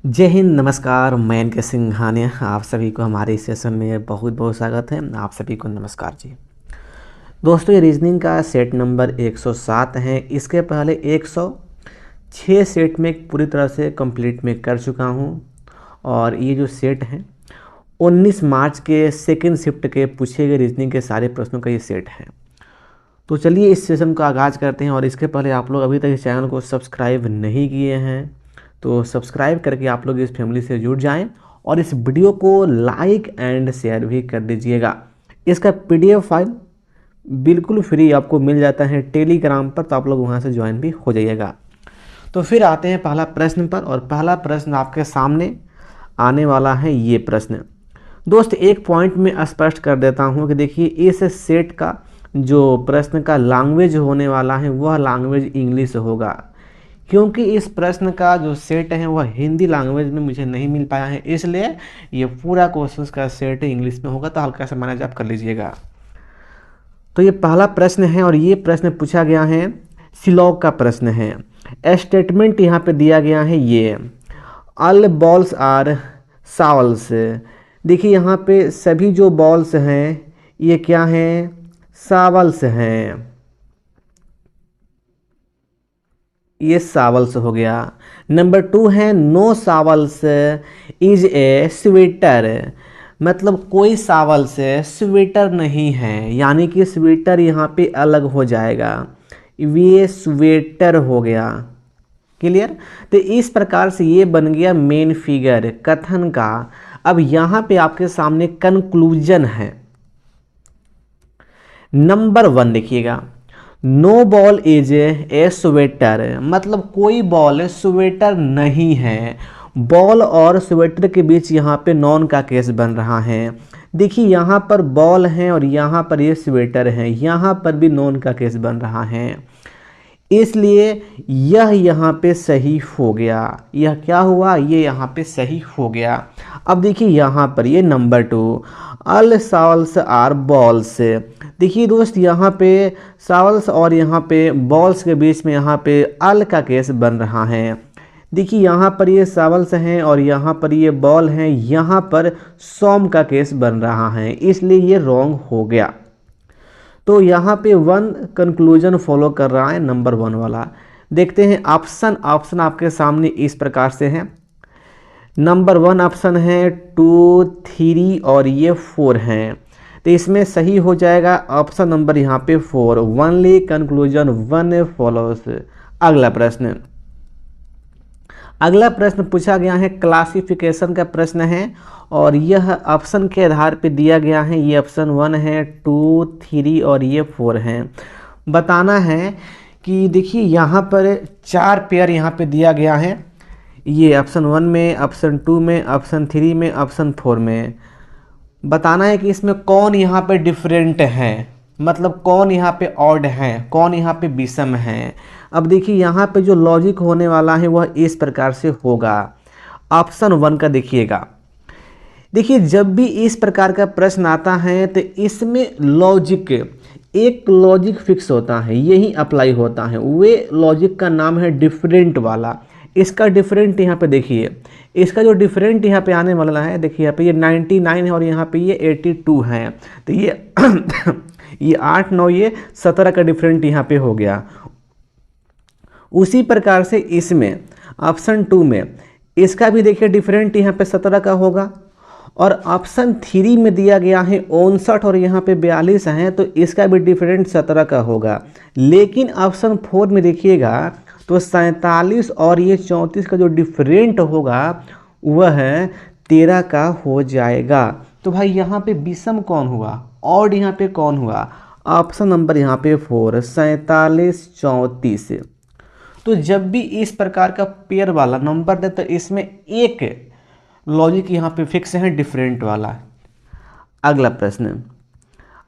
जय हिंद, नमस्कार। मैं एन के सिंघानिया आप सभी को हमारे इस सेशन में बहुत बहुत स्वागत है। आप सभी को नमस्कार जी। दोस्तों, ये रीजनिंग का सेट नंबर 107 है। इसके पहले 106 सेट में पूरी तरह से कंप्लीट में कर चुका हूँ और ये जो सेट है 19 मार्च के सेकेंड शिफ्ट के पूछे गए रीजनिंग के सारे प्रश्नों का ये सेट है। तो चलिए इस सेशन का आगाज़ करते हैं। और इसके पहले आप लोग अभी तक इस चैनल को सब्सक्राइब नहीं किए हैं तो सब्सक्राइब करके आप लोग इस फैमिली से जुड़ जाएं और इस वीडियो को लाइक एंड शेयर भी कर दीजिएगा। इसका पीडीएफ फाइल बिल्कुल फ्री आपको मिल जाता है टेलीग्राम पर, तो आप लोग वहां से ज्वाइन भी हो जाइएगा। तो फिर आते हैं पहला प्रश्न पर, और पहला प्रश्न आपके सामने आने वाला है ये प्रश्न। दोस्त, एक पॉइंट में स्पष्ट कर देता हूँ कि देखिए इस सेट का जो प्रश्न का लैंग्वेज होने वाला है वह लैंग्वेज इंग्लिश होगा, क्योंकि इस प्रश्न का जो सेट है वह हिंदी लैंग्वेज में मुझे नहीं मिल पाया है, इसलिए ये पूरा क्वेश्चंस का सेट इंग्लिश में होगा। तो हल्का सा मैनेज आप कर लीजिएगा। तो ये पहला प्रश्न है और ये प्रश्न पूछा गया है, सिलॉग का प्रश्न है। स्टेटमेंट यहाँ पे दिया गया है ये, ऑल बॉल्स आर सावल्स। देखिए यहाँ पे सभी जो बॉल्स हैं ये क्या हैं, सावल्स हैं। ये सावल्स हो गया। नंबर 2 है, नो सावल्स इज ए स्वेटर। मतलब कोई सावल्स स्वेटर नहीं है, यानी कि स्वेटर यहाँ पे अलग हो जाएगा, ये स्वेटर हो गया। क्लियर। तो इस प्रकार से ये बन गया मेन फिगर कथन का। अब यहाँ पे आपके सामने कंक्लूजन है। नंबर 1 देखिएगा, no ball is a sweater, मतलब कोई बॉल स्वेटर नहीं है। बॉल और स्वेटर के बीच यहाँ पे नॉन का केस बन रहा है। देखिए यहाँ पर बॉल है और यहाँ पर ये स्वेटर है, यहाँ पर भी नॉन का केस बन रहा है, इसलिए यह यहाँ पे सही हो गया। यह क्या हुआ, ये यहाँ पे सही हो गया। अब देखिए यहाँ पर ये नंबर 2, ऑल सावल्स आर बॉल्स। देखिए दोस्त, यहाँ पे सावल्स और यहाँ पे बॉल्स के बीच में यहाँ पे अल का केस बन रहा है। देखिए यहाँ पर ये सावल्स हैं और यहाँ पर ये बॉल हैं, यहाँ पर सॉम का केस बन रहा है, इसलिए ये रॉन्ग हो गया। तो यहाँ पे 1 कंक्लूजन फॉलो कर रहा है, नंबर 1 वाला। देखते हैं ऑप्शन आपके सामने इस प्रकार से है। नंबर 1 ऑप्शन है 2, 3 और ये 4 हैं, तो इसमें सही हो जाएगा ऑप्शन नंबर यहाँ पे 4, ओनली कंक्लूजन 1 फॉलोस। अगला प्रश्न पूछा गया है, क्लासिफिकेशन का प्रश्न है और यह ऑप्शन के आधार पे दिया गया है। ये ऑप्शन 1 है, 2, 3 और ये 4 हैं। बताना है कि देखिए यहाँ पर 4 पेयर यहाँ पे दिया गया है, ये ऑप्शन 1 में, ऑप्शन 2 में, ऑप्शन 3 में, ऑप्शन 4 में। बताना है कि इसमें कौन यहाँ पे डिफरेंट है, मतलब कौन यहाँ पे ऑड है, कौन यहाँ पे विषम है। अब देखिए यहाँ पे जो लॉजिक होने वाला है वह इस प्रकार से होगा। ऑप्शन 1 का देखिएगा। देखिए जब भी इस प्रकार का प्रश्न आता है तो इसमें लॉजिक, एक लॉजिक फिक्स होता है, यही अप्लाई होता है। वे लॉजिक का नाम है डिफरेंट वाला। इसका डिफरेंट यहाँ पे देखिए, इसका जो डिफरेंट यहाँ पे आने वाला है, देखिए यहाँ पे ये 99 है और यहाँ पे ये 82 है, तो ये ये 8, 9, ये 17 का डिफरेंट यहाँ पे हो गया। उसी प्रकार से इसमें ऑप्शन 2 में इसका भी देखिए डिफरेंट यहाँ पे 17 का होगा, और ऑप्शन 3 में दिया गया है 59 और यहाँ पे 42 है, तो इसका भी डिफरेंट 17 का होगा। लेकिन ऑप्शन 4 में देखिएगा तो 47 और ये 34 का जो डिफरेंट होगा वह 13 का हो जाएगा। तो भाई यहाँ पे विषम कौन हुआ, ऑड यहाँ पे कौन हुआ, ऑप्शन नंबर यहाँ पे 4, 47, 34। तो जब भी इस प्रकार का पेयर वाला नंबर दे तो इसमें एक लॉजिक यहाँ पे फिक्स है, डिफरेंट वाला।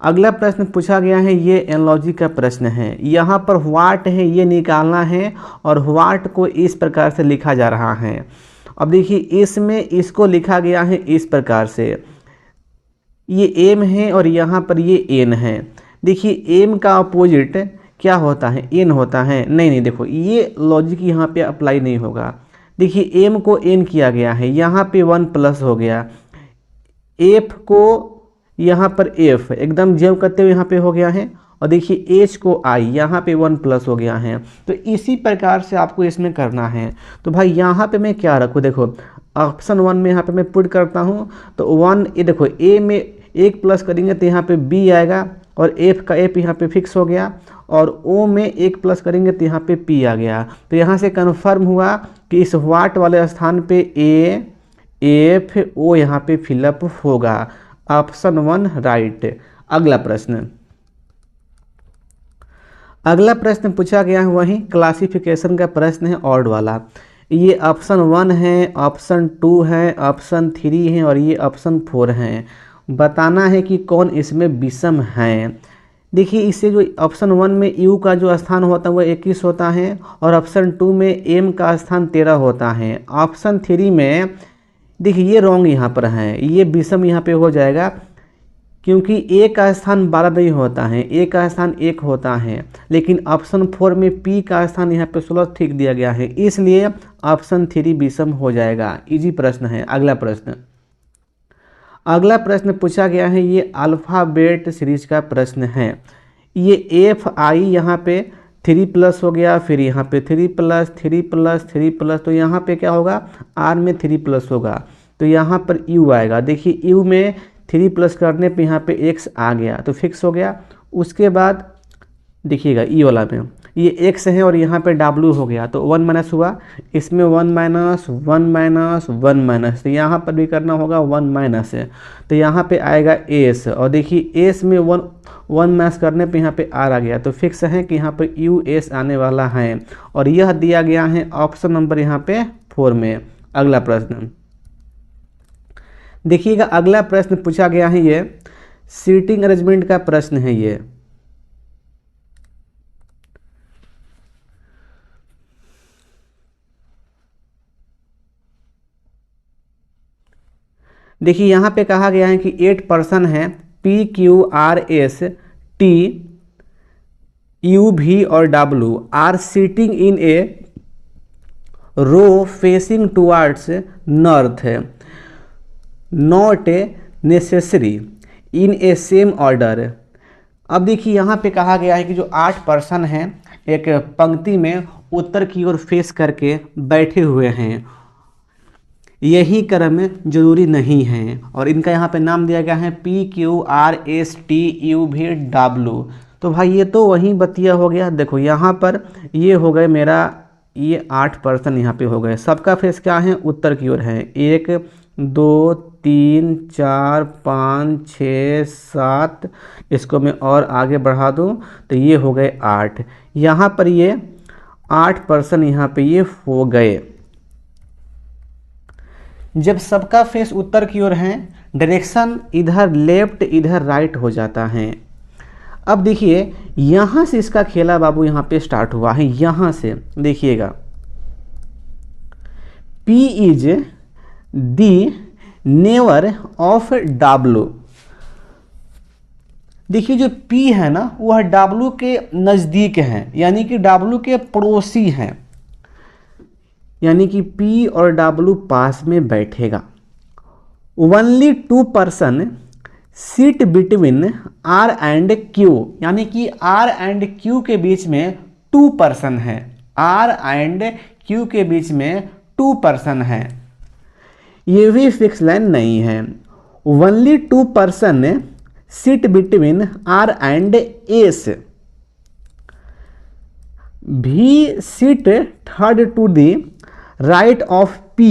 अगला प्रश्न पूछा गया है, ये एनालॉजी का प्रश्न है। यहाँ पर व्हाट है ये निकालना है और व्हाट को इस प्रकार से लिखा जा रहा है। अब देखिए इसमें इसको लिखा गया है इस प्रकार से, ये एम है और यहाँ पर ये एन है। देखिए एम का अपोजिट क्या होता है, एन होता है। नहीं, देखो ये लॉजिक यहाँ पे अप्लाई नहीं होगा। देखिए एम को एन किया गया है, यहाँ पे 1 प्लस हो गया, एफ को यहाँ पर एफ एकदम जेव करते हुए यहाँ पे हो गया है, और देखिए एच को आई यहाँ पे 1 प्लस हो गया है। तो इसी प्रकार से आपको इसमें करना है। तो भाई यहाँ पे मैं क्या रखूँ, देखो ऑप्शन 1 में यहाँ पे मैं पुट करता हूँ, तो 1 ये देखो ए में 1 प्लस करेंगे तो यहाँ पे बी आएगा, और एफ का एफ यहाँ पे फिक्स हो गया, और ओ में 1 प्लस करेंगे तो यहाँ पे पी आ गया। तो यहाँ से कन्फर्म हुआ कि इस वाट वाले स्थान पे ए एफ ओ यहाँ पे फिलअप होगा। Option 1 right. अगला प्रश्न पूछा गया है वही क्लासिफिकेशन का प्रश्न है, ऑड वाला। ये ऑप्शन 1 है, ऑप्शन 2 है, ऑप्शन 3 है, और ये ऑप्शन 4 है। बताना है कि कौन इसमें विषम है। देखिए इससे जो ऑप्शन 1 में यू का जो स्थान होता है वह 21 होता है, और ऑप्शन 2 में एम का स्थान 13 होता है। ऑप्शन 3 में देखिए ये रॉन्ग यहाँ पर है, ये विषम यहाँ पे हो जाएगा, क्योंकि ए का स्थान 12 नहीं होता है, ए का स्थान 1 होता है, लेकिन ऑप्शन 4 में पी का स्थान यहाँ पे 16 ठीक दिया गया है, इसलिए ऑप्शन 3 विषम हो जाएगा। इजी प्रश्न है। अगला प्रश्न पूछा गया है, ये अल्फ़ाबेट सीरीज का प्रश्न है। ये एफ आई यहाँ पे 3 प्लस हो गया, फिर यहाँ पे 3 प्लस 3 प्लस 3 प्लस, तो यहाँ पे क्या होगा, आर में 3 प्लस होगा, तो यहाँ पर यू आएगा। देखिए यू में 3 प्लस करने पे यहाँ पे एक्स आ गया तो फिक्स हो गया। उसके बाद देखिएगा ई वाला में ये एक्स है और यहाँ पे डब्ल्यू हो गया, तो 1 माइनस हुआ, इसमें 1 माइनस 1 माइनस 1 माइनस, तो यहाँ पर भी करना होगा 1 माइनस है, तो यहाँ पे आएगा एस, और देखिए एस में 1 माइनस करने पे यहाँ पे आर आ गया, तो फिक्स है कि यहाँ पे यू एस आने वाला है, और यह दिया गया है ऑप्शन नंबर यहाँ पे 4 में। अगला प्रश्न देखिएगा, अगला प्रश्न पूछा गया है, ये सीटिंग अरेंजमेंट का प्रश्न है। ये देखिए यहाँ पे कहा गया है कि 8 पर्सन है, P Q R S T U V और W are sitting in a row facing towards north, not necessary in a same order. अब देखिए यहाँ पे कहा गया है कि जो 8 पर्सन हैं एक पंक्ति में उत्तर की ओर फेस करके बैठे हुए हैं, यही क्रम जरूरी नहीं है, और इनका यहाँ पे नाम दिया गया है P Q R S T U V W. तो भाई ये तो वही बतिया हो गया। देखो यहाँ पर ये हो गए मेरा, ये 8 पर्सन यहाँ पे हो गए, सबका फेस क्या है, उत्तर की ओर है। 1 2 3 4 5 6 7, इसको मैं और आगे बढ़ा दूँ तो ये हो गए 8। यहाँ पर ये 8 पर्सन यहाँ पे ये हो गए। जब सबका फेस उत्तर की ओर है, डायरेक्शन इधर लेफ्ट इधर राइट हो जाता है। अब देखिए यहाँ से इसका खेला बाबू यहाँ पे स्टार्ट हुआ है। यहाँ से देखिएगा, P is the never of W. देखिए जो P है ना वह डब्ल्यू के नज़दीक है, यानी कि डब्ल्यू के पड़ोसी हैं, यानी कि P और W पास में बैठेगा। Only 2 person seat between R and Q, यानी कि R एंड Q के बीच में 2 पर्सन है, R एंड Q के बीच में 2 पर्सन है, ये भी फिक्स लाइन नहीं है। Only 2 person seat between R and S, भी seat third to the right of P,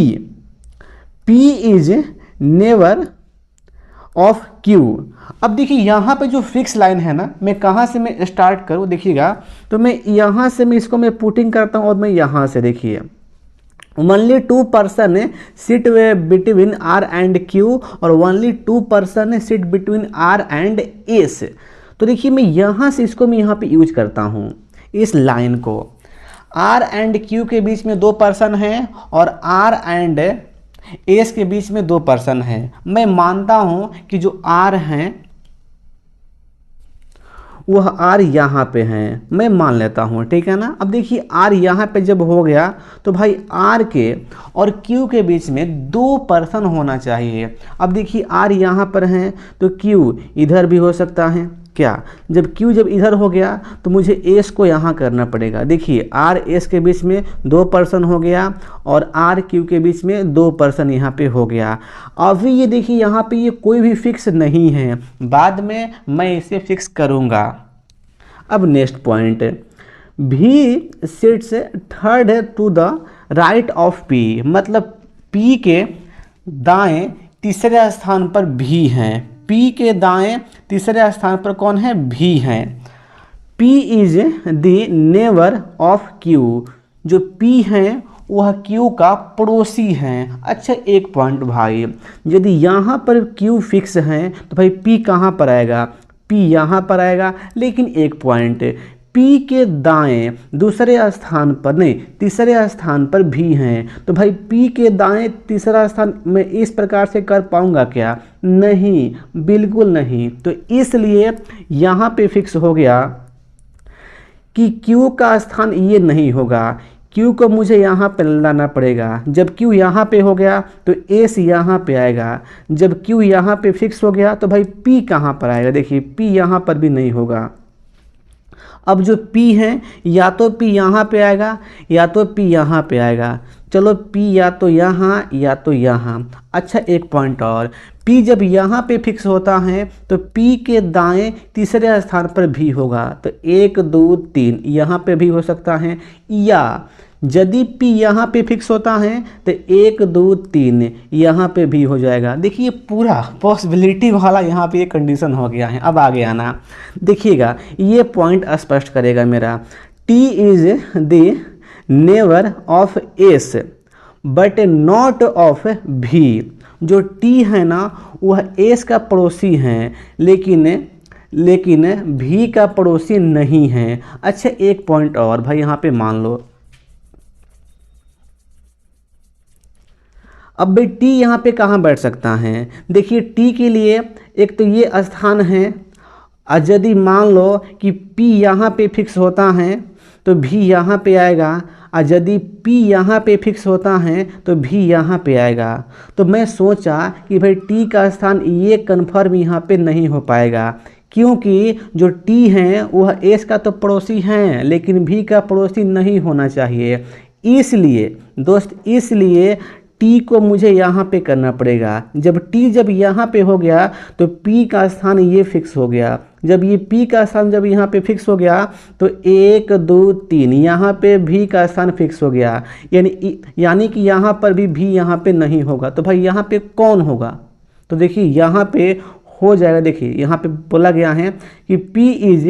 P is never of Q। अब देखिए यहाँ पे जो फिक्स लाइन है ना, मैं कहाँ से मैं स्टार्ट करूँ देखिएगा, तो मैं यहाँ से मैं इसको मैं पुटिंग करता हूँ, और मैं यहाँ से देखिए only 2 person sit between R and Q, और only 2 person sit between R and S। तो देखिए मैं यहाँ से इसको मैं यहाँ पे यूज करता हूँ, इस लाइन को। R एंड Q के बीच में 2 पर्सन हैं, और R एंड S के बीच में 2 पर्सन हैं। मैं मानता हूं कि जो R हैं वह आर यहाँ पे हैं, मैं मान लेता हूँ, ठीक है ना। अब देखिए आर यहाँ पे जब हो गया तो भाई आर के और क्यू के बीच में 2 पर्सन होना चाहिए। अब देखिए आर यहाँ पर हैं तो क्यू इधर भी हो सकता है क्या। जब Q जब इधर हो गया तो मुझे S को यहाँ करना पड़ेगा। देखिए R S के बीच में 2 पर्सन हो गया और R Q के बीच में 2 पर्सन यहाँ पे हो गया। अभी ये देखिए यहाँ पे ये कोई भी फिक्स नहीं है, बाद में मैं इसे फिक्स करूँगा। अब next point, V sits third to the right of P, मतलब P के दाएं तीसरे स्थान पर V हैं। P के दाएं तीसरे स्थान पर कौन है, V है। P is the neighbour of Q, जो P हैं वह Q का पड़ोसी हैं। अच्छा एक पॉइंट भाई, यदि यहाँ पर Q फिक्स हैं तो भाई P कहाँ पर आएगा, P यहाँ पर आएगा। लेकिन एक पॉइंट, P के दाएं दूसरे स्थान पर नहीं तीसरे स्थान पर भी हैं, तो भाई P के दाएं तीसरा स्थान मैं इस प्रकार से कर पाऊंगा क्या, नहीं, बिल्कुल नहीं। तो इसलिए यहाँ पे फिक्स हो गया कि Q का स्थान ये नहीं होगा, Q को मुझे यहाँ पे लाना पड़ेगा। जब Q यहाँ पे हो गया तो S यहाँ पे आएगा। जब Q यहाँ पे फिक्स हो गया तो भाई P कहाँ पर आएगा, देखिए P यहाँ पर भी नहीं होगा। अब जो P है या तो P यहाँ पे आएगा या तो P यहाँ पे आएगा। चलो P या तो यहाँ या तो यहाँ। अच्छा एक पॉइंट और, P जब यहाँ पे फिक्स होता है तो P के दाएं तीसरे स्थान पर भी होगा, तो 1 2 3 यहाँ पे भी हो सकता है। या यदि P यहाँ पे फिक्स होता है तो 1 2 3 यहाँ पे भी हो जाएगा। देखिए पूरा पॉसिबिलिटी वाला यहाँ पे ये कंडीशन हो गया है। अब आगे आना, देखिएगा ये पॉइंट स्पष्ट करेगा मेरा। T is the neighbour of S but not of V, जो T है ना वह S का पड़ोसी हैं लेकिन V का पड़ोसी नहीं है। अच्छा एक पॉइंट और भाई यहाँ पे मान लो, अब भाई T यहाँ पे कहाँ बैठ सकता है, देखिए T के लिए एक तो ये स्थान है, और यदि मान लो कि P यहाँ पे फिक्स होता है तो V यहाँ पे आएगा, और यदि P यहाँ पे फिक्स होता है तो V यहाँ पे आएगा। तो मैं सोचा कि भाई T का स्थान ये कन्फर्म यहाँ पे नहीं हो पाएगा, क्योंकि जो T हैं वह S का तो पड़ोसी हैं लेकिन V का पड़ोसी नहीं होना चाहिए। इसलिए दोस्त, इसलिए T को मुझे यहाँ पे करना पड़ेगा। जब T जब यहाँ पे हो गया तो P का स्थान ये फिक्स हो गया। जब ये P का स्थान जब यहाँ पे फिक्स हो गया तो 1 2 3 यहाँ पे V का स्थान फिक्स हो गया, यानी कि यहाँ पर भी V यहाँ पे नहीं होगा। तो भाई यहाँ पे कौन होगा, तो देखिए यहाँ पे हो जाएगा। देखिए यहाँ पे बोला गया है कि P is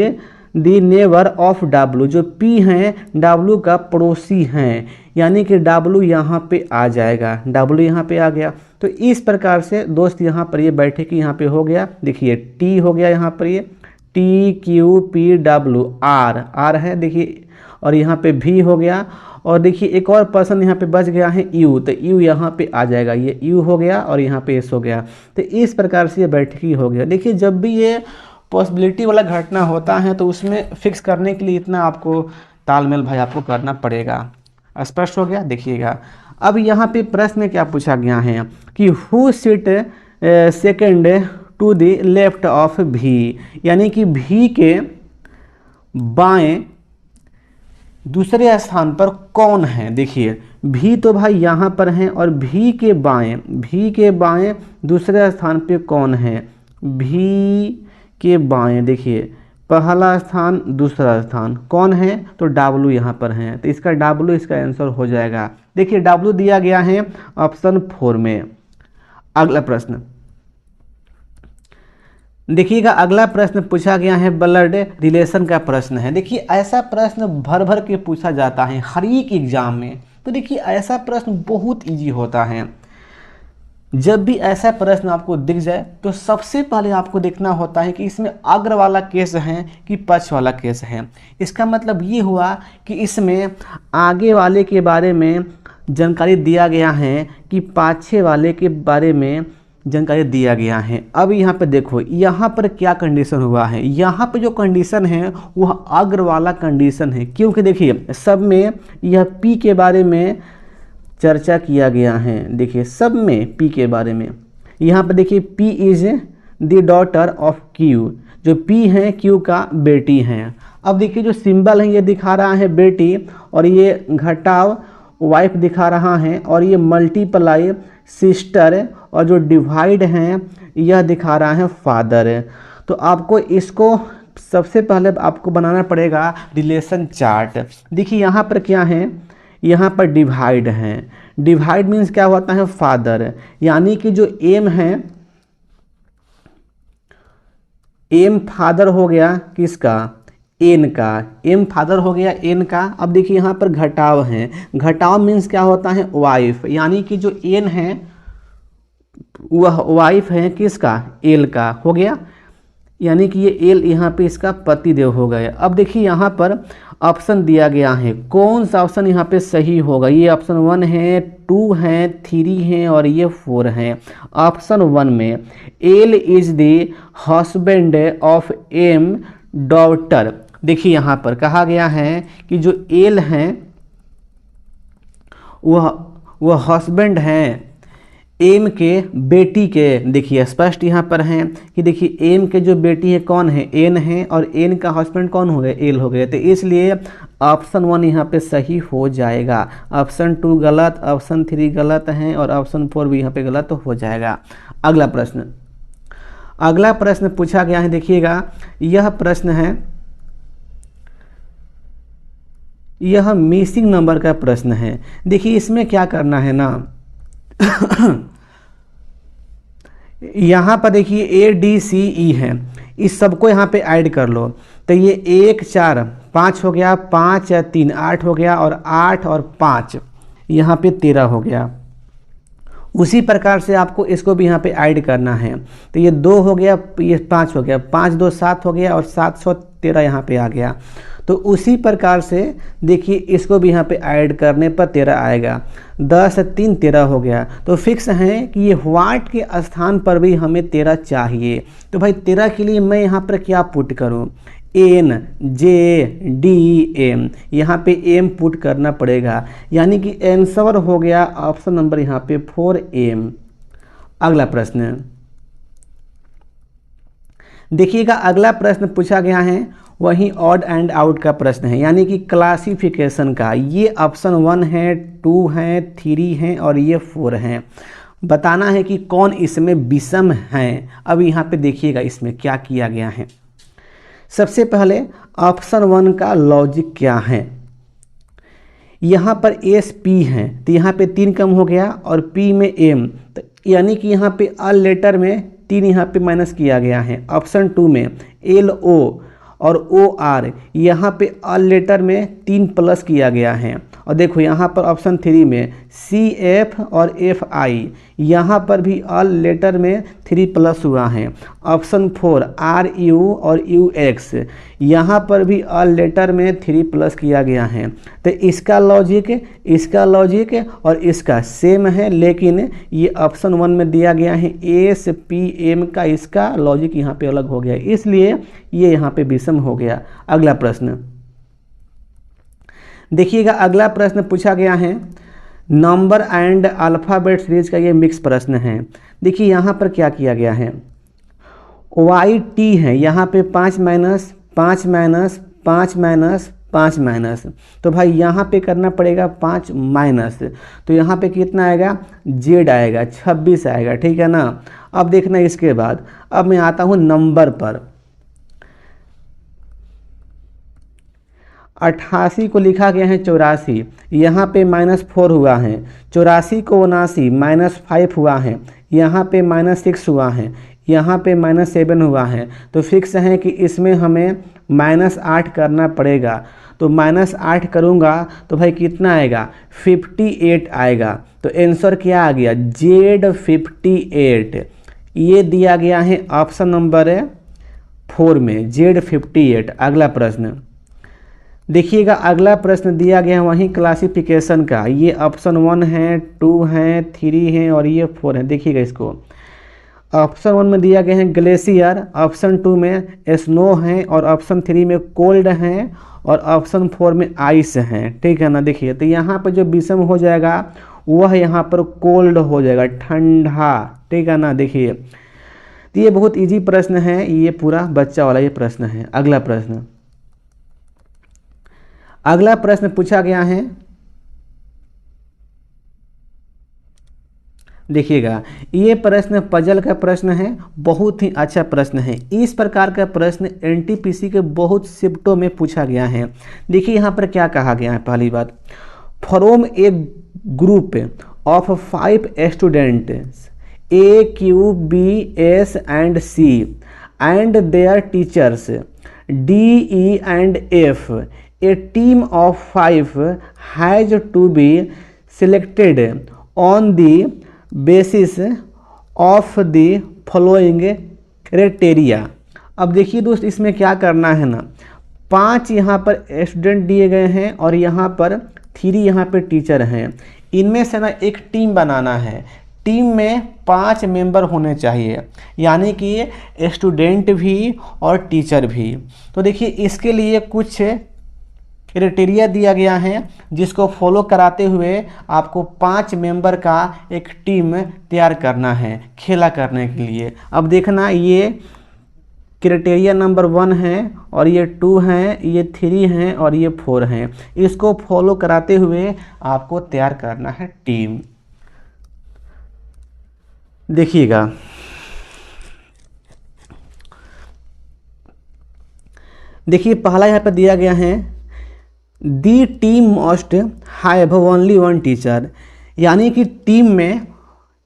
the neighbour of W, जो P हैं W का पड़ोसी हैं, यानी कि W यहाँ पे आ जाएगा। W यहाँ पे आ गया। तो इस प्रकार से दोस्त यहाँ पर ये बैठे कि यहाँ पे हो गया, देखिए T हो गया यहाँ पर, ये T Q P W R है देखिए, और यहाँ पे V हो गया। और देखिए एक और पर्सन यहाँ पे बच गया है U, तो U यहाँ पे आ जाएगा, ये U हो गया और यहाँ पे S हो गया। तो इस प्रकार से ये बैठकी हो गया। देखिए जब भी ये पॉसिबिलिटी वाला घटना होता है तो उसमें फिक्स करने के लिए इतना आपको तालमेल भाई आपको करना पड़ेगा। स्पष्ट हो गया। देखिएगा अब यहाँ पे प्रश्न में क्या पूछा गया है कि who sit second to the left of V, यानी कि V के बाएं दूसरे स्थान पर कौन है। देखिए V तो भाई यहाँ पर हैं और V के बाएं दूसरे स्थान पे कौन है, V के बाएं देखिए पहला स्थान दूसरा स्थान कौन है, तो W यहाँ पर है, तो इसका W इसका आंसर हो जाएगा। देखिए W दिया गया है ऑप्शन 4 में। अगला प्रश्न देखिएगा, अगला प्रश्न पूछा गया है ब्लड रिलेशन का प्रश्न है। देखिए ऐसा प्रश्न भर भर के पूछा जाता है हर एक एग्जाम में, तो देखिए ऐसा प्रश्न बहुत इजी होता है। जब भी ऐसा प्रश्न आपको दिख जाए तो सबसे पहले आपको देखना होता है कि इसमें अग्र वाला केस है कि पक्ष वाला केस है। इसका मतलब ये हुआ कि इसमें आगे वाले के बारे में जानकारी दिया गया है कि पाछे वाले के बारे में जानकारी दिया गया है। अब यहाँ पे देखो, यहाँ पर क्या कंडीशन हुआ है, यहाँ पे जो कंडीशन है वह अग्र वाला कंडीशन है, क्योंकि देखिए सब में यह पी के बारे में चर्चा किया गया है। देखिए सब में पी के बारे में, यहाँ पर देखिए P is the daughter of Q, जो पी है क्यू का बेटी है। अब देखिए जो सिंबल है ये दिखा रहा है बेटी, और ये घटाव वाइफ दिखा रहा है, और ये मल्टीप्लाई सिस्टर, और जो डिवाइड हैं यह दिखा रहा है फादर। तो आपको इसको सबसे पहले आपको बनाना पड़ेगा रिलेशन चार्ट। देखिए यहाँ पर क्या है, यहाँ पर डिवाइड है, डिवाइड मीन्स क्या होता है फादर, यानी कि जो एम है, एम फादर हो गया किसका, एन का, एम फादर हो गया एन का। अब देखिए यहाँ पर घटाव है, घटाव मीन्स क्या होता है वाइफ, यानी कि जो एन है वह वाइफ है किसका, एल का हो गया, यानी कि ये एल यहाँ पे इसका पति देव हो गया। अब देखिए यहाँ पर ऑप्शन दिया गया है, कौन सा ऑप्शन यहाँ पे सही होगा, ये ऑप्शन 1 है, 2 है, 3 है और ये 4 है। ऑप्शन 1 में L is the husband of M daughter. देखिए यहाँ पर कहा गया है कि जो एल हैं वह हस्बैंड हैं एम के बेटी के। देखिए स्पष्ट यहाँ पर है कि देखिए एम के जो बेटी है कौन है, एन है, और एन का हस्बैंड कौन हो गए, एल हो गए। तो इसलिए ऑप्शन 1 यहाँ पे सही हो जाएगा। ऑप्शन 2 गलत, ऑप्शन 3 गलत है, और ऑप्शन 4 भी यहाँ पे गलत हो जाएगा। अगला प्रश्न, अगला प्रश्न पूछा गया है, देखिएगा यह प्रश्न है, यह मिसिंग नंबर का प्रश्न है। देखिए इसमें क्या करना है ना यहाँ पर देखिए ए डी सी ई है, इस सबको यहाँ पे ऐड कर लो। तो ये 1 4 5 हो गया, 5 या 3 8 हो गया, और 8 और 5 यहाँ पे 13 हो गया। उसी प्रकार से आपको इसको भी यहाँ पे ऐड करना है। तो ये 2 हो गया, ये 5 हो गया, 5 2 7 हो गया, और 713 यहाँ पे आ गया। तो उसी प्रकार से देखिए इसको भी यहाँ पे ऐड करने पर 13 आएगा। 10 3 13 हो गया। तो फिक्स है कि ये व्हाट के स्थान पर भी हमें 13 चाहिए। तो भाई 13 के लिए मैं यहाँ पर क्या पुट करूँ, एन जे डी एम, यहाँ पे एम पुट करना पड़ेगा, यानी कि आंसर हो गया ऑप्शन नंबर यहाँ पे 4 एम। अगला प्रश्न देखिएगा, अगला प्रश्न पूछा गया है वही ऑड एंड आउट का प्रश्न है, यानी कि क्लासिफिकेशन का। ये ऑप्शन 1 है, 2 है, 3 है और ये 4 है। बताना है कि कौन इसमें विषम है। अब यहाँ पे देखिएगा इसमें क्या किया गया है। सबसे पहले ऑप्शन 1 का लॉजिक क्या है, यहाँ पर एस पी है तो यहाँ पे 3 कम हो गया, और पी में एम, तो यानी कि यहाँ पे ऑल लेटर में 3 यहाँ पे माइनस किया गया है। ऑप्शन 2 में एल ओ और ओ आर, यहाँ पे ऑल लेटर में 3 प्लस किया गया है। और देखो यहाँ पर ऑप्शन 3 में सी एफ और एफ आई, यहाँ पर भी ऑल लेटर में 3 प्लस हुआ है। ऑप्शन 4 आर यू और यू एक्स, यहाँ पर भी ऑल लेटर में 3 प्लस किया गया है। तो इसका लॉजिक और इसका सेम है, लेकिन ये ऑप्शन 1 में दिया गया है एस पी एम का, इसका लॉजिक यहाँ पे अलग हो गया, इसलिए ये यहाँ पे विषम हो गया। अगला प्रश्न देखिएगा, अगला प्रश्न पूछा गया है नंबर एंड अल्फ़ाबेट सीरीज का, ये मिक्स प्रश्न है। देखिए यहाँ पर क्या किया गया है, वाई टी है, यहाँ पे 5 माइनस 5 माइनस 5 माइनस 5 माइनस, तो भाई यहाँ पे करना पड़ेगा 5 माइनस, तो यहाँ पे कितना आएगा, जेड आएगा, 26 आएगा, ठीक है ना। अब देखना इसके बाद, अब मैं आता हूँ नंबर पर। 88 को लिखा गया है 84, यहाँ पे -4 हुआ है। 84 को 79 -5 हुआ है, यहाँ पे -6 हुआ है, यहाँ पे -7 हुआ है। तो फिक्स है कि इसमें हमें -8 करना पड़ेगा। तो -8 करूँगा तो भाई कितना आएगा, 58 आएगा। तो आंसर क्या आ गया, जेड 58। ये दिया गया है ऑप्शन नंबर 4 में, जेड 58। अगला प्रश्न देखिएगा, अगला प्रश्न दिया गया है वहीं क्लासिफिकेशन का। ये ऑप्शन 1 है, 2 है, 3 है और ये 4 है। देखिएगा इसको, ऑप्शन 1 में दिया गया है ग्लेशियर, ऑप्शन 2 में स्नो है, और ऑप्शन 3 में कोल्ड है, और ऑप्शन 4 में आइस है। ठीक है ना। देखिए तो यहाँ पर जो विषम हो जाएगा वह यहाँ पर कोल्ड हो जाएगा, ठंडा। ठीक है ना। देखिए तो ये बहुत इजी प्रश्न है, ये पूरा बच्चा वाला ये प्रश्न है। अगला प्रश्न पूछा गया है, देखिएगा ये प्रश्न पजल का प्रश्न है, बहुत ही अच्छा प्रश्न है। इस प्रकार का प्रश्न एनटीपीसी के बहुत शिफ्टों में पूछा गया है। देखिए यहाँ पर क्या कहा गया है, पहली बात, from a group of 5 students A Q B S and C and their teachers D E and F, a team of 5 has to be selected on the basis of the following criteria. अब देखिए दोस्त इसमें क्या करना है ना, 5 यहाँ पर स्टूडेंट दिए गए हैं और यहाँ पर 3 यहाँ पर टीचर हैं। इनमें से ना एक टीम बनाना है, टीम में 5 मेंबर होने चाहिए, यानी कि स्टूडेंट भी और टीचर भी। तो देखिए इसके लिए कुछ क्राइटेरिया दिया गया है जिसको फॉलो कराते हुए आपको 5 मेंबर का एक टीम तैयार करना है खेला करने के लिए। अब देखना ये क्राइटेरिया नंबर 1 है और ये 2 हैं, ये 3 हैं और ये 4 हैं। इसको फॉलो कराते हुए आपको तैयार करना है टीम। देखिएगा देखिए पहला यहाँ पर दिया गया है the team must have only 1 teacher, यानी कि टीम में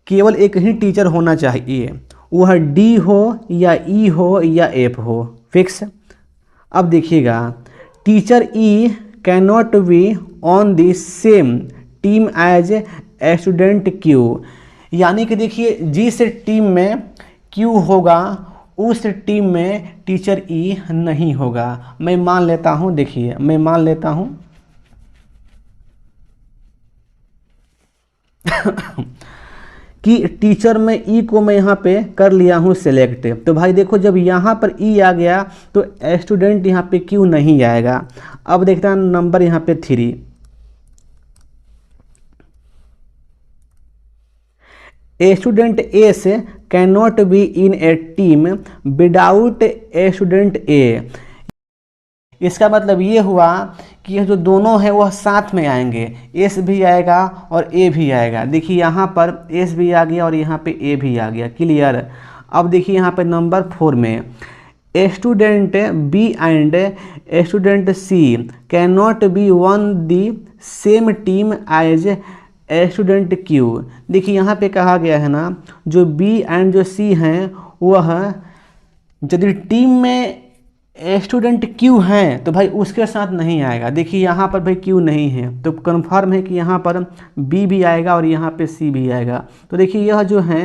केवल एक ही टीचर होना चाहिए, वह डी हो या ई हो या एफ हो, फिक्स। अब देखिएगा teacher E can not be on the same team as student Q, यानी कि देखिए जिस टीम में क्यू होगा उस टीम में टीचर ई नहीं होगा। मैं मान लेता हूं, देखिए मैं मान लेता हूं कि टीचर में ई को मैं यहाँ पे कर लिया हूँ सेलेक्ट। तो भाई देखो जब यहाँ पर ई आ गया तो स्टूडेंट यहाँ पे क्यों नहीं आएगा। अब देखता हूँ नंबर यहाँ पे 3, student S can not be in a team without student A. इसका मतलब ये हुआ कि ये जो दोनों हैं वह साथ में आएंगे, एस भी आएगा और ए भी आएगा। देखिए यहाँ पर एस भी आ गया और यहाँ पे ए भी आ गया, क्लियर। अब देखिए यहाँ पे नंबर 4 में student B and student C can not be on the same team as student Q. देखिए यहाँ पे कहा गया है ना जो बी एंड जो सी हैं वह यदि टीम में स्टूडेंट क्यू हैं तो भाई उसके साथ नहीं आएगा। देखिए यहाँ पर भाई क्यू नहीं है तो कन्फर्म है कि यहाँ पर बी भी आएगा और यहाँ पे सी भी आएगा। तो देखिए यह जो है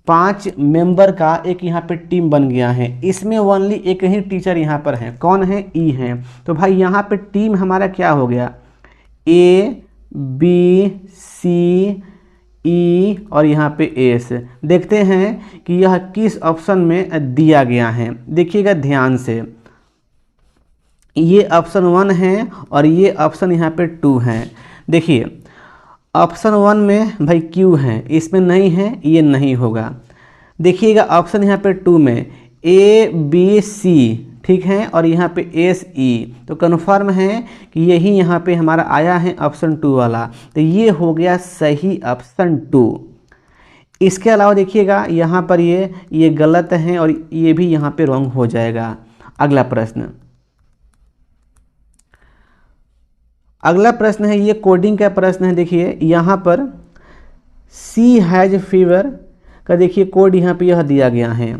5 मेंबर का एक यहाँ पे टीम बन गया है। इसमें ओनली एक ही टीचर यहाँ पर है, कौन है, ई है। तो भाई यहाँ पे टीम हमारा क्या हो गया, ए बी सी ई और यहाँ पे एस। देखते हैं कि यह किस ऑप्शन में दिया गया है। देखिएगा ध्यान से, ये ऑप्शन 1 है और ये ऑप्शन यहाँ पे 2 है। देखिए ऑप्शन 1 में भाई क्यू है, इसमें नहीं है, ये नहीं होगा। देखिएगा ऑप्शन यहाँ पे 2 में ए बी सी, ठीक है, और यहाँ पे एस ई। तो कन्फर्म है कि यही यहाँ पे हमारा आया है ऑप्शन 2 वाला। तो ये हो गया सही ऑप्शन 2। इसके अलावा देखिएगा यहाँ पर ये गलत है और ये भी यहाँ पे रॉन्ग हो जाएगा। अगला प्रश्न है, ये कोडिंग का प्रश्न है। देखिए यहाँ पर सी हैज फीवर का देखिए कोड यहाँ पे यह दिया गया है,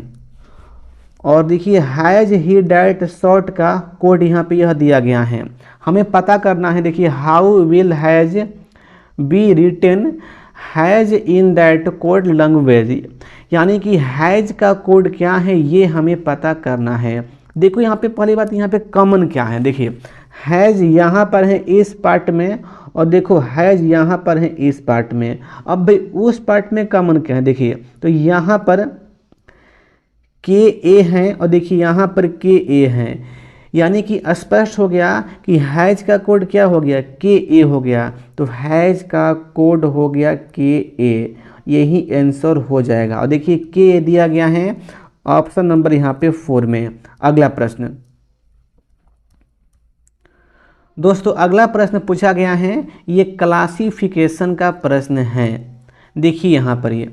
और देखिए हैज ही डैट शॉर्ट का कोड यहाँ पे यह दिया गया है। हमें पता करना है, देखिए how will has be written has in that code language, यानी कि हैज का कोड क्या है ये हमें पता करना है। देखो यहाँ पे पहली बात, यहाँ पे कॉमन क्या है, देखिए हैज यहाँ पर है इस पार्ट में और देखो हैज यहाँ पर है इस पार्ट में। अब भाई उस पार्ट में कॉमन क्या है, देखिए तो यहाँ पर के ए हैं और देखिए यहाँ पर के ए हैं, यानी कि स्पष्ट हो गया कि हैज का कोड क्या हो गया, के ए हो गया। तो हैज का कोड हो गया के ए, यही आंसर हो जाएगा। और देखिए के ए दिया गया है ऑप्शन नंबर यहाँ पे 4 में। अगला प्रश्न दोस्तों, अगला प्रश्न पूछा गया है, ये क्लासिफिकेशन का प्रश्न है। देखिए यहाँ पर ये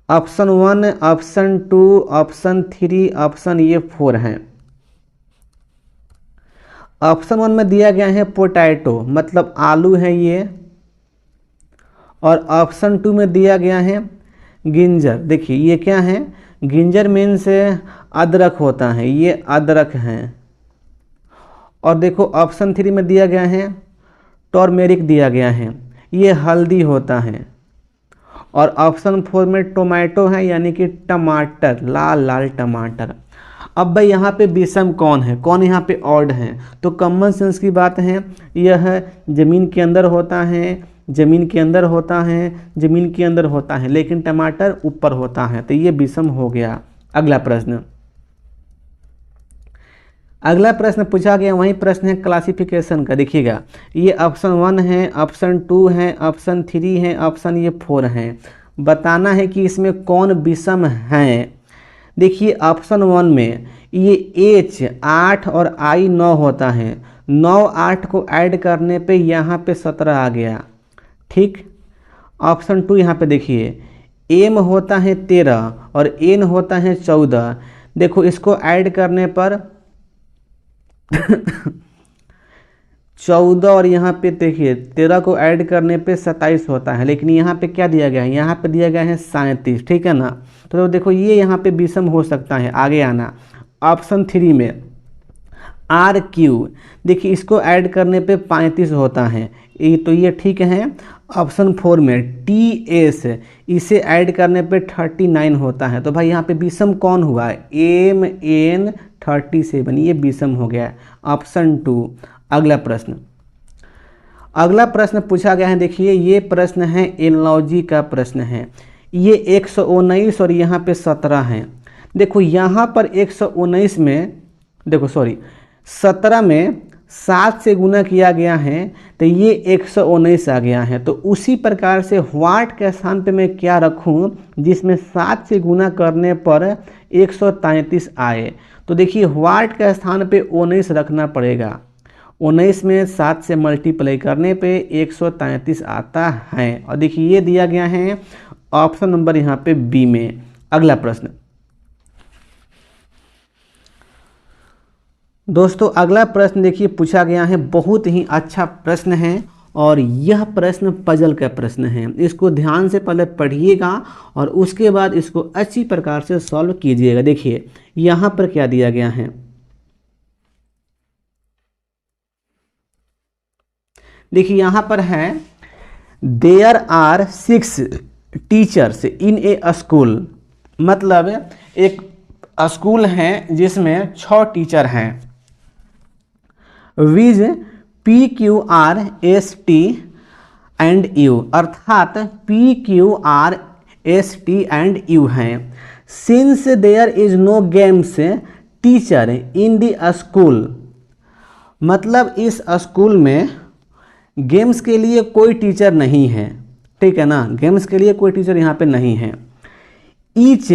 ऑप्शन 1, ऑप्शन 2, ऑप्शन 3, ऑप्शन ये 4 हैं। ऑप्शन 1 में दिया गया है पोटैटो, मतलब आलू है ये। और ऑप्शन 2 में दिया गया है गिंजर। देखिए ये क्या है, गिंजर मीन्स अदरक होता है, ये अदरक है। और देखो ऑप्शन 3 में दिया गया है टर्मेरिक दिया गया है, ये हल्दी होता है। और ऑप्शन 4 में टोमेटो है, यानी कि टमाटर, लाल लाल टमाटर। अब भाई यहाँ पे विषम कौन है, कौन यहाँ पे ऑड है? तो कॉमन सेंस की बात है, यह ज़मीन के अंदर होता है, ज़मीन के अंदर होता है, ज़मीन के अंदर होता है, लेकिन टमाटर ऊपर होता है, तो ये विषम हो गया। अगला प्रश्न, अगला प्रश्न पूछा गया वही प्रश्न है क्लासिफिकेशन का। देखिएगा ये ऑप्शन 1 है, ऑप्शन 2 है, ऑप्शन 3 है, ऑप्शन ये 4 है। बताना है कि इसमें कौन विषम है। देखिए ऑप्शन 1 में ये H 8 और I 9 होता है, 9 8 को ऐड करने पे यहाँ पे 17 आ गया, ठीक। ऑप्शन 2 यहाँ पे देखिए M होता है 13 और N होता है 14। देखो इसको ऐड करने पर 14 और यहाँ पे देखिए 13 को ऐड करने पे 27 होता है, लेकिन यहाँ पे क्या दिया गया है, यहाँ पे दिया गया है 37, ठीक है ना। तो देखो ये यहाँ पे विषम हो सकता है। आगे आना ऑप्शन 3 में RQ, देखिए इसको ऐड करने पे 35 होता है, ये तो ये ठीक है। ऑप्शन 4 में TS, इसे ऐड करने पे 39 होता है। तो भाई यहाँ पे विषम कौन हुआ है, MN 37, ये विषम हो गया ऑप्शन 2। अगला प्रश्न, अगला प्रश्न पूछा गया है। देखिए ये प्रश्न है एनालॉजी का प्रश्न है। ये 119 और यहाँ पे 17 है। देखो यहाँ पर 119 में, देखो सॉरी 17 में 7 से गुना किया गया है, तो ये 119 आ गया है। तो उसी प्रकार से व्हाट के स्थान पे मैं क्या रखूं जिसमें 7 से गुना करने पर 133 आए। तो देखिए व्हाट के स्थान पे 19 रखना पड़ेगा, 19 में 7 से मल्टीप्लाई करने पे 133 आता है। और देखिए ये दिया गया है ऑप्शन नंबर यहाँ पे बी में। अगला प्रश्न दोस्तों, अगला प्रश्न देखिए पूछा गया है, बहुत ही अच्छा प्रश्न है और यह प्रश्न पजल का प्रश्न है। इसको ध्यान से पहले पढ़िएगा और उसके बाद इसको अच्छी प्रकार से सॉल्व कीजिएगा। देखिए यहाँ पर क्या दिया गया है, देखिए यहाँ पर है there are 6 teachers in a school, मतलब एक स्कूल है जिसमें 6 टीचर हैं। विज PQRST एंड U, अर्थात PQRST एंड U हैं। Since there is no games teacher in the school, मतलब इस स्कूल में गेम्स के लिए कोई टीचर नहीं है, ठीक है ना, गेम्स के लिए कोई टीचर यहाँ पे नहीं है। Each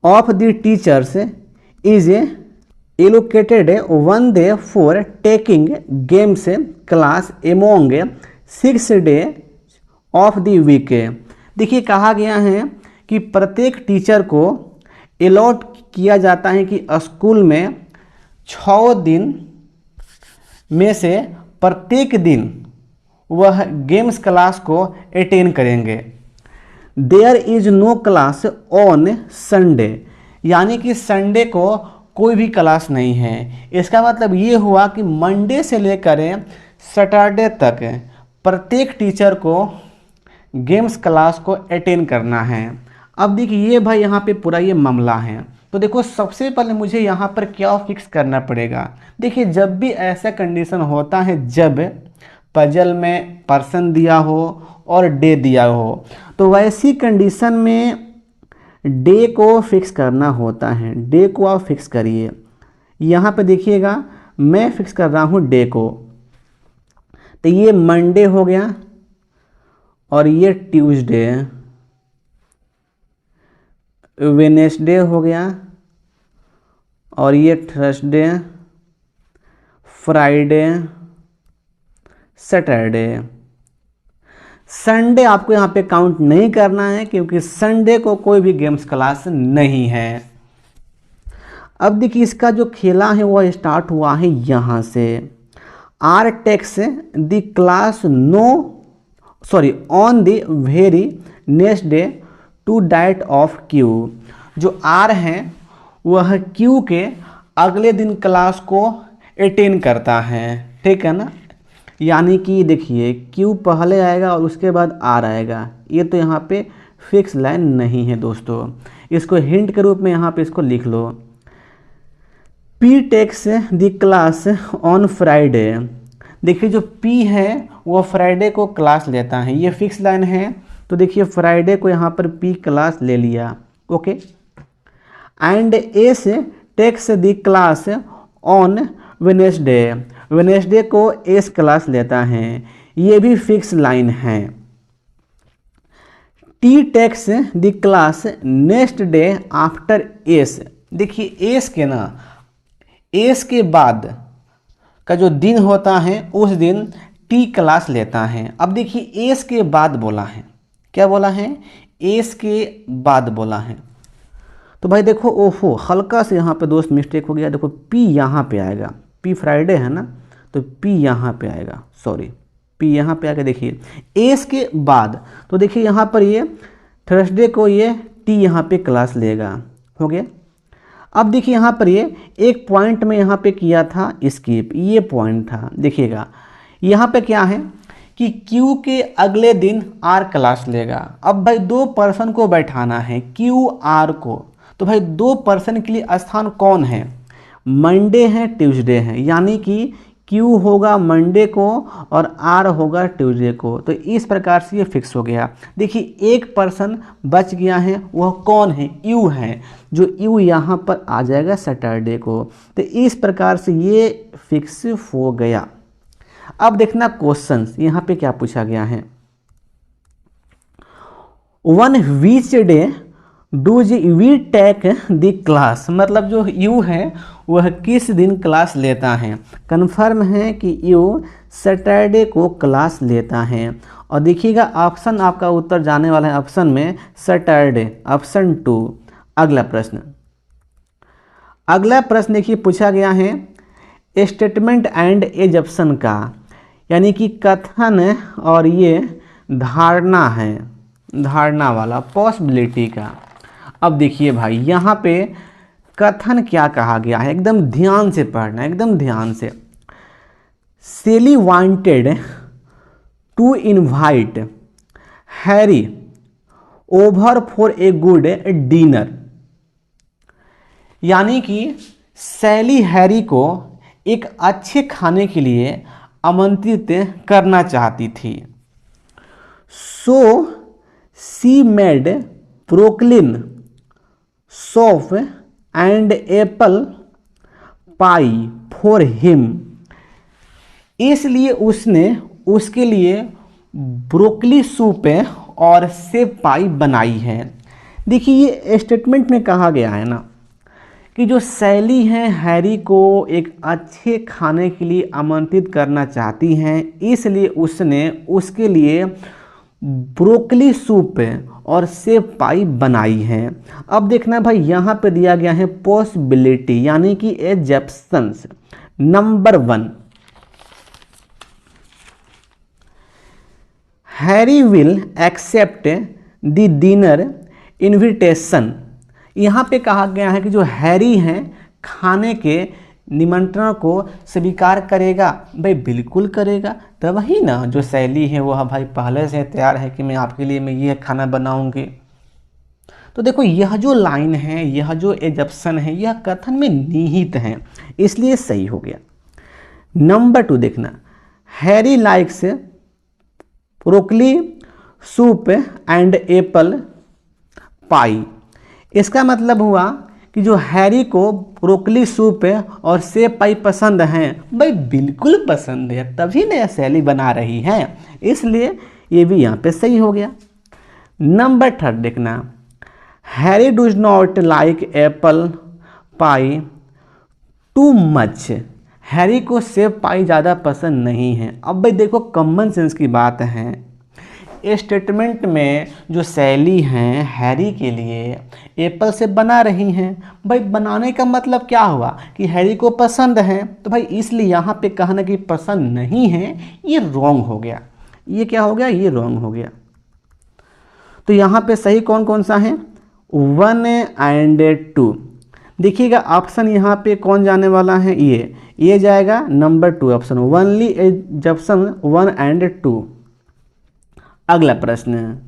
of the teachers is allocated 1 day for taking games class among 6 day of the week. देखिए कहा गया है कि प्रत्येक टीचर को अलॉट किया जाता है कि स्कूल में 6 दिन में से प्रत्येक दिन वह गेम्स क्लास को अटेंड करेंगे। There is no class on Sunday, यानी कि संडे को कोई भी क्लास नहीं है। इसका मतलब ये हुआ कि मंडे से लेकर सैटरडे तक प्रत्येक टीचर को गेम्स क्लास को अटेंड करना है। अब देखिए ये भाई यहाँ पे पूरा ये मामला है। तो देखो सबसे पहले मुझे यहाँ पर क्या फिक्स करना पड़ेगा। देखिए जब भी ऐसा कंडीशन होता है, जब पजल में पर्सन दिया हो और डे दिया हो, तो वैसी कंडीशन में डे को फिक्स करना होता है। डे को आप फिक्स करिए। यहाँ पे देखिएगा मैं फिक्स कर रहा हूँ डे को, तो ये मंडे हो गया और ये ट्यूसडे, वेनेसडे हो गया और ये थर्सडे, फ्राइडे, सैटरडे। संडे आपको यहाँ पे काउंट नहीं करना है क्योंकि संडे को कोई भी गेम्स क्लास नहीं है। अब देखिए इसका जो खेला है वह स्टार्ट हुआ है यहाँ से। R takes the class on the very next day to diet of Q. जो आर है वह क्यू के अगले दिन क्लास को अटेंड करता है, ठीक है ना। यानी कि देखिए क्यू पहले आएगा और उसके बाद आर आएगा। ये तो यहाँ पे फिक्स लाइन नहीं है दोस्तों, इसको हिंट के रूप में यहाँ पे इसको लिख लो। P takes the class on Friday. देखिए जो पी है वो फ्राइडे को क्लास लेता है, ये फिक्स लाइन है। तो देखिए फ्राइडे को यहाँ पर पी क्लास ले लिया, okay. And S takes the class on Wednesday. Wednesday को एस क्लास लेता है, ये भी फिक्स लाइन है। T takes the class next day after S. देखिए एस के ना, एस के बाद का जो दिन होता है उस दिन टी क्लास लेता है। अब देखिए एस के बाद बोला है, क्या बोला है, एस के बाद बोला है। तो भाई देखो ओहो हल्का से यहाँ पे दोस्त मिस्टेक हो गया। देखो पी यहाँ पे आएगा, पी फ्राइडे है ना, तो पी यहाँ पे आएगा, सॉरी पी यहाँ पे आएगा। देखिए एस के बाद, तो देखिए यहाँ पर ये थर्सडे को ये टी यहाँ पे क्लास लेगा, हो गया। अब देखिए यहाँ पर ये एक पॉइंट में यहाँ पे किया था स्किप, ये पॉइंट था। देखिएगा यहाँ पे क्या है कि क्यू के अगले दिन आर क्लास लेगा। अब भाई दो पर्सन को बैठाना है, क्यू आर को, तो भाई दो पर्सन के लिए स्थान कौन है, मंडे है ट्यूसडे है। यानी कि क्यू होगा मंडे को और आर होगा ट्यूसडे को। तो इस प्रकार से ये फिक्स हो गया। देखिए एक पर्सन बच गया है, वह कौन है, यू है, जो यू यहाँ पर आ जाएगा सैटरडे को। तो इस प्रकार से ये फिक्स हो गया। अब देखना क्वेश्चंस यहाँ पे क्या पूछा गया है। On which day does we take the class, मतलब जो यू है वह किस दिन क्लास लेता है। कन्फर्म है कि यू सैटरडे को क्लास लेता है। और देखिएगा ऑप्शन आपका उत्तर जाने वाला है ऑप्शन में सैटरडे, ऑप्शन 2। अगला प्रश्न देखिए पूछा गया है स्टेटमेंट एंड एजप्शन का, यानी कि कथन और ये धारणा है, धारणा वाला पॉसिबिलिटी का। अब देखिए भाई यहाँ पे कथन क्या कहा गया है, एकदम ध्यान से पढ़ना, एकदम ध्यान से। Sally wanted to invite Harry over for a good dinner. यानी कि सैली हैरी को एक अच्छे खाने के लिए आमंत्रित करना चाहती थी। So she made broccoli soup and apple pie for him. इसलिए उसने उसके लिए ब्रोकली सूप और सेब पाई बनाई है। देखिए ये स्टेटमेंट में कहा गया है ना कि जो सैली हैं हैरी को एक अच्छे खाने के लिए आमंत्रित करना चाहती हैं, इसलिए उसने उसके लिए ब्रोकली सूप और सेब पाई बनाई है। अब देखना भाई यहाँ पे दिया गया है पॉसिबिलिटी, यानी कि assumptions. Number 1, Harry will accept the dinner invitation. यहाँ पे कहा गया है कि जो हैरी हैं खाने के निमंत्रण को स्वीकार करेगा। भाई बिल्कुल करेगा, तब वही ना जो सैली है वो भाई पहले से तैयार है कि मैं आपके लिए मैं ये खाना बनाऊंगी। तो देखो यह जो लाइन है, यह जो एजप्शन है, यह कथन में निहित है, इसलिए सही हो गया। नंबर 2 देखना, Harry likes broccoli soup and apple पाई। इसका मतलब हुआ कि जो हैरी को ब्रोकली सूप और सेब पाई पसंद हैं, भाई बिल्कुल पसंद है, तभी नया शैली बना रही हैं, इसलिए ये भी यहाँ पे सही हो गया। नंबर 3 देखना, Harry does not like apple pie too much. Harry को सेब पाई ज़्यादा पसंद नहीं है। अब भाई देखो कॉमन सेंस की बात है, स्टेटमेंट में जो शैली हैं हैरी के लिए एप्पल से बना रही हैं, भाई बनाने का मतलब क्या हुआ कि हैरी को पसंद है, तो भाई इसलिए यहाँ पे कहना कि पसंद नहीं है ये रॉन्ग हो गया। ये क्या हो गया, ये रॉन्ग हो गया। तो यहाँ पे सही कौन कौन सा है, 1 एंड 2। देखिएगा ऑप्शन यहाँ पे कौन जाने वाला है, ये जाएगा number 2 option, only option 1 and 2। अगला प्रश्न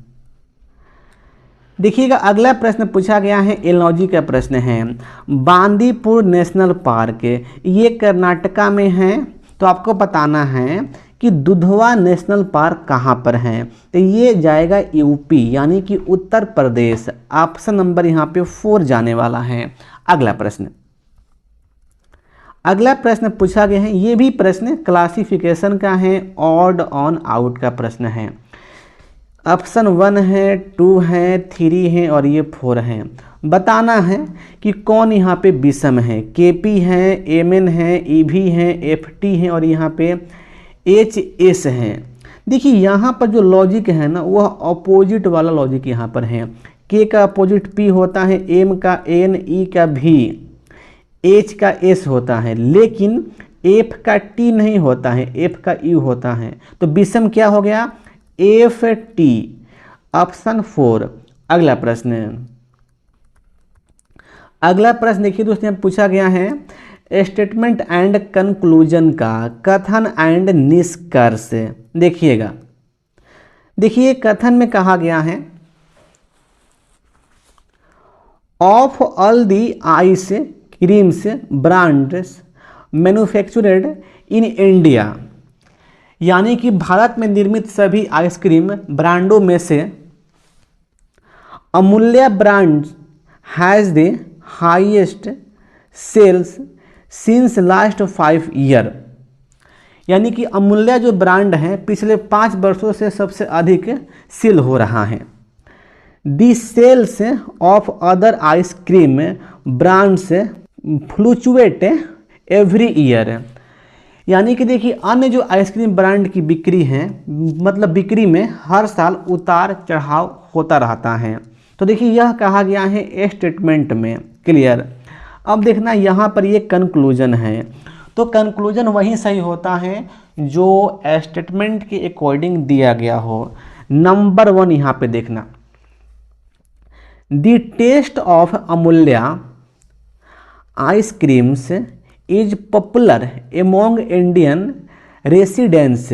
देखिएगा, अगला प्रश्न पूछा गया है एलॉजी का प्रश्न है। बांदीपुर नेशनल पार्क ये कर्नाटका में है, तो आपको बताना है कि दुधवा नेशनल पार्क कहाँ पर है, तो ये जाएगा यूपी यानी कि उत्तर प्रदेश। ऑप्शन नंबर यहाँ पे 4 जाने वाला है। अगला प्रश्न पूछा गया है, ये भी प्रश्न क्लासिफिकेशन का है, ऑड ऑन आउट का प्रश्न है। ऑप्शन 1 है, 2 है, 3 है और ये 4 है। बताना है कि कौन यहाँ पे विषम है, केपी है, एमएन है, ईवी है, एफटी है और यहाँ पे एचएस है। देखिए यहाँ पर जो लॉजिक है ना वह अपोजिट वाला लॉजिक यहाँ पर है। के का अपोजिट पी होता है, एम का एन, ई का भी, एच का एस होता है, लेकिन एफ का टी नहीं होता है, एफ का यू होता है। तो विषम क्या हो गया, एफ टी, ऑप्शन 4। अगला प्रश्न देखिए दोस्तों, पूछा गया है स्टेटमेंट एंड कंक्लूजन का कथन एंड निष्कर्ष। देखिएगा, देखिए कथन में कहा गया है, of all the ice creams brands manufactured in India, यानी कि भारत में निर्मित सभी आइसक्रीम ब्रांडों में से Amulya brand has the highest sales since last 5 year, यानी कि अमूल्य जो ब्रांड है पिछले 5 वर्षों से सबसे अधिक सेल हो रहा है। The sales of other ice cream brands fluctuate every year, यानी कि देखिए अन्य जो आइसक्रीम ब्रांड की बिक्री है, मतलब बिक्री में हर साल उतार चढ़ाव होता रहता है। तो देखिए यह कहा गया है स्टेटमेंट में, क्लियर। अब देखना यहाँ पर ये कंक्लूजन है, तो कंक्लूजन वही सही होता है जो स्टेटमेंट के अकॉर्डिंग दिया गया हो। नंबर 1 यहाँ पे देखना, द टेस्ट ऑफ अमूल्य ice creams is popular among Indian residents,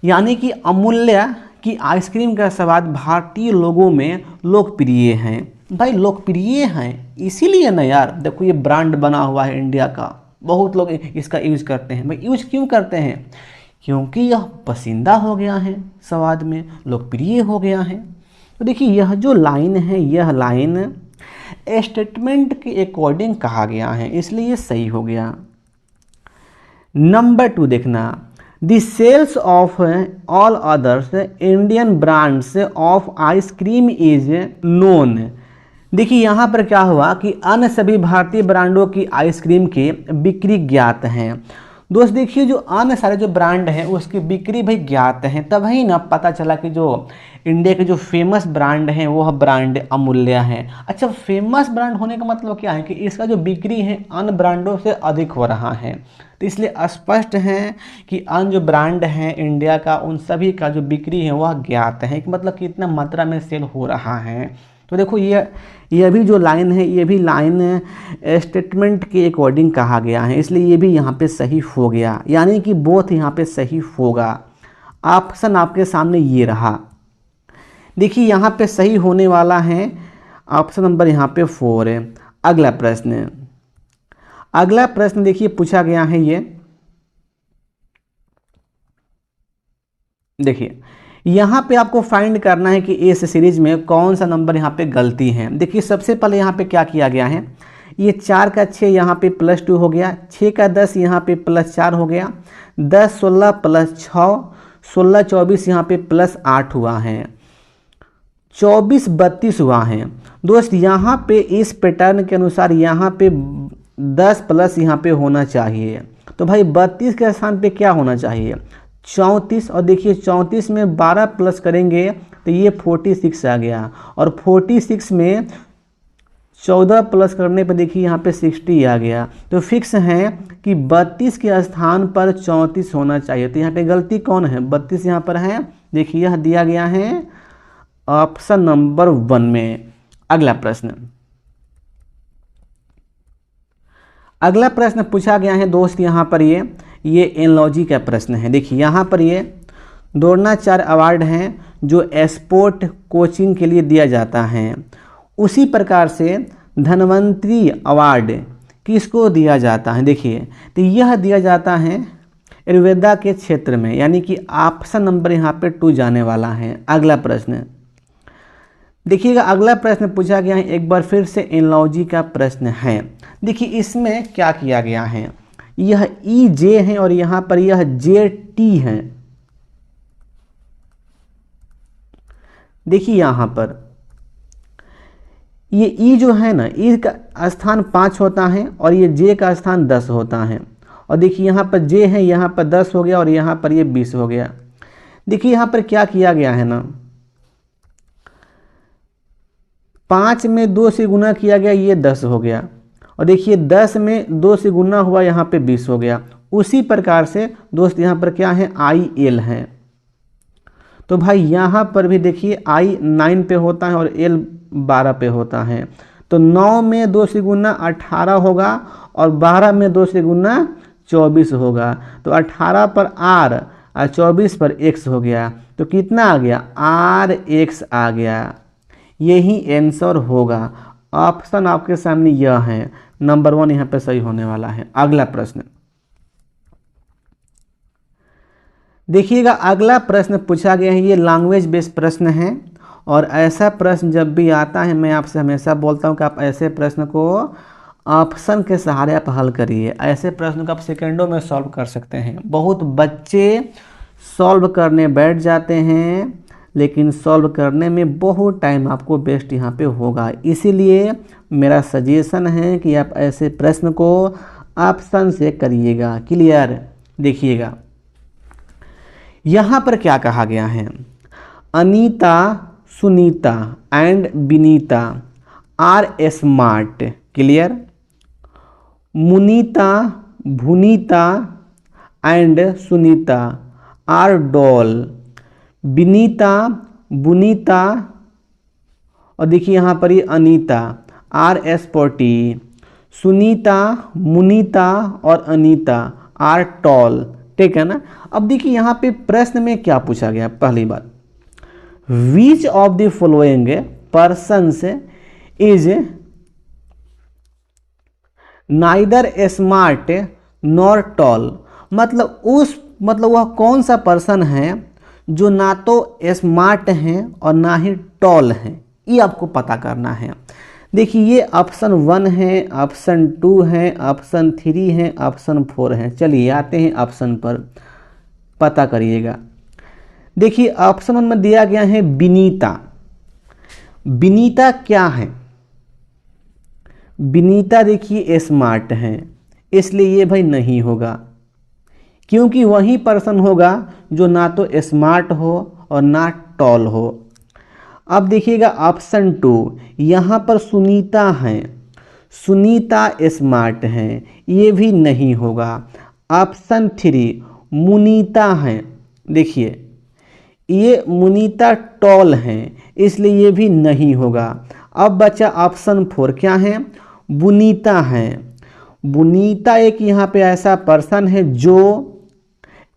यानी कि अमूल्य की आइसक्रीम का स्वाद भारतीय लोगों में लोकप्रिय हैं। भाई लोकप्रिय हैं इसीलिए ना यार, देखो ये ब्रांड बना हुआ है इंडिया का, बहुत लोग इसका यूज करते हैं। भाई यूज क्यों करते हैं, क्योंकि यह पसंदीदा हो गया है, स्वाद में लोकप्रिय हो गया है। तो देखिए यह जो लाइन है, यह लाइन स्टेटमेंट के अकॉर्डिंग कहा गया है, इसलिए ये सही हो गया। नंबर 2 देखना, the sales of all others Indian brands of ice cream is known. देखिए यहाँ पर क्या हुआ कि अन्य सभी भारतीय ब्रांडों की आइसक्रीम की बिक्री ज्ञात हैं। दोस्त देखिए जो अन्य सारे जो ब्रांड हैं उसकी बिक्री भी ज्ञात हैं, तभी ना पता चला कि जो इंडिया के जो फेमस ब्रांड हैं वह ब्रांड अमूल्य है। अच्छा, फेमस ब्रांड होने का मतलब क्या है कि इसका जो बिक्री है अन्य ब्रांडों से अधिक हो रहा है, तो इसलिए स्पष्ट है कि अन्य जो ब्रांड हैं इंडिया का उन सभी का जो बिक्री है वह ज्ञात है, कि मतलब कितना मात्रा में सेल हो रहा है। तो देखो ये भी जो लाइन है ये भी लाइन स्टेटमेंट के अकॉर्डिंग कहा गया है, इसलिए ये भी यहाँ पे सही हो गया, यानी कि बोथ यहाँ पे सही होगा। ऑप्शन आपके सामने ये रहा। देखिए यहाँ पे सही होने वाला है ऑप्शन नंबर यहाँ पे 4 है। अगला प्रश्न देखिए पूछा गया है, ये देखिए यहाँ पे आपको फाइंड करना है कि इस सीरीज में कौन सा नंबर यहाँ पे गलती है। देखिए सबसे पहले यहाँ पे क्या किया गया है, ये 4 का 6 यहाँ पे +2 हो गया, 6 का 10 यहाँ पे +4 हो गया, 10 16 +6 16 24 यहाँ पे +8 हुआ है, 24 32 हुआ है। दोस्त यहाँ पे इस पैटर्न के अनुसार यहाँ पे 10 प्लस यहाँ पे होना चाहिए, तो भाई 32 के स्थान पे क्या होना चाहिए 34। और देखिए 34 में 12 प्लस करेंगे तो ये 46 आ गया, और 46 में 14 प्लस करने पर देखिए यहाँ पे 60 आ गया। तो फिक्स है कि 32 के स्थान पर 34 होना चाहिए। तो यहाँ पे गलती कौन है, 32 यहाँ पर है। देखिए यह दिया गया है ऑप्शन नंबर 1 में। अगला प्रश्न, अगला प्रश्न पूछा गया है दोस्त यहाँ पर ये एनलॉजी का प्रश्न है। देखिए यहाँ पर ये द्रोणाचार्य अवार्ड हैं जो स्पोर्ट कोचिंग के लिए दिया जाता है, उसी प्रकार से धन्वंतरी अवार्ड किसको दिया जाता है। देखिए तो यह दिया जाता है आयुर्वेदा के क्षेत्र में, यानी कि ऑप्शन नंबर यहाँ पे 2 जाने वाला है। अगला प्रश्न देखिएगा, अगला प्रश्न पूछा गया है एक बार फिर से एनलॉजी का प्रश्न है। देखिए इसमें क्या किया गया है, यह ई जे है और यहाँ पर यह जे टी है। देखिए यहाँ पर ये ई जो है ना, ई का स्थान 5 होता है और ये जे का स्थान 10 होता है। और देखिए यहाँ पर जे है, यहाँ पर 10 हो गया और यहाँ पर ये 20 हो गया। देखिए यहाँ पर क्या किया गया है ना, 5 में 2 से गुना किया गया, ये 10 हो गया। और देखिए 10 में 2 से गुना हुआ, यहाँ पे 20 हो गया। उसी प्रकार से दोस्त यहाँ पर क्या है, आई एल है। तो भाई यहाँ पर भी देखिए आई 9 पे होता है और एल 12 पे होता है। तो 9 में 2 से गुना 18 होगा और 12 में 2 से गुना 24 होगा। तो 18 पर आर और 24 पर एक्स हो गया। तो कितना आ गया, आर एक्स आ गया। यही आंसर होगा। ऑप्शन आपके सामने यह है, नंबर 1 यहाँ पे सही होने वाला है। अगला प्रश्न देखिएगा, अगला प्रश्न पूछा गया है, ये लैंग्वेज बेस्ड प्रश्न है। और ऐसा प्रश्न जब भी आता है, मैं आपसे हमेशा बोलता हूँ कि आप ऐसे प्रश्न को ऑप्शन के सहारे आप हल करिए। ऐसे प्रश्न को आप सेकंडों में सॉल्व कर सकते हैं। बहुत बच्चे सॉल्व करने बैठ जाते हैं, लेकिन सॉल्व करने में बहुत टाइम आपको वेस्ट यहाँ पे होगा। इसीलिए मेरा सजेशन है कि आप ऐसे प्रश्न को ऑप्शन से करिएगा। क्लियर, देखिएगा यहाँ पर क्या कहा गया है, Anita Sunita and Vinita are smart. Clear, Munita Bhunita and Sunita are doll. Vinita Bunita और देखिए यहाँ पर ये अनीता आर स्पोर्टी, सुनीता मुनीता और अनीता आर टॉल। ठीक है ना। अब देखिए यहाँ पे प्रश्न में क्या पूछा गया, पहली बात, which of the following persons is neither smart nor tall. मतलब वह कौन सा पर्सन है जो ना तो स्मार्ट हैं और ना ही टॉल हैं, ये आपको पता करना है। देखिए ये ऑप्शन 1 है, ऑप्शन 2 है, ऑप्शन 3 है, ऑप्शन 4 है। चलिए आते हैं ऑप्शन पर, पता करिएगा। देखिए ऑप्शन 1 में दिया गया है विनीता। विनीता क्या है, विनीता देखिए स्मार्ट है, इसलिए ये भाई नहीं होगा, क्योंकि वही पर्सन होगा जो ना तो स्मार्ट हो और ना टॉल हो। अब देखिएगा ऑप्शन 2, यहाँ पर सुनीता है, सुनीता स्मार्ट है, ये भी नहीं होगा। ऑप्शन 3 मुनीता है, देखिए ये मुनीता टॉल है, इसलिए ये भी नहीं होगा। अब बचा ऑप्शन 4, क्या है, बुनीता है। बुनीता एक यहाँ पे ऐसा पर्सन है जो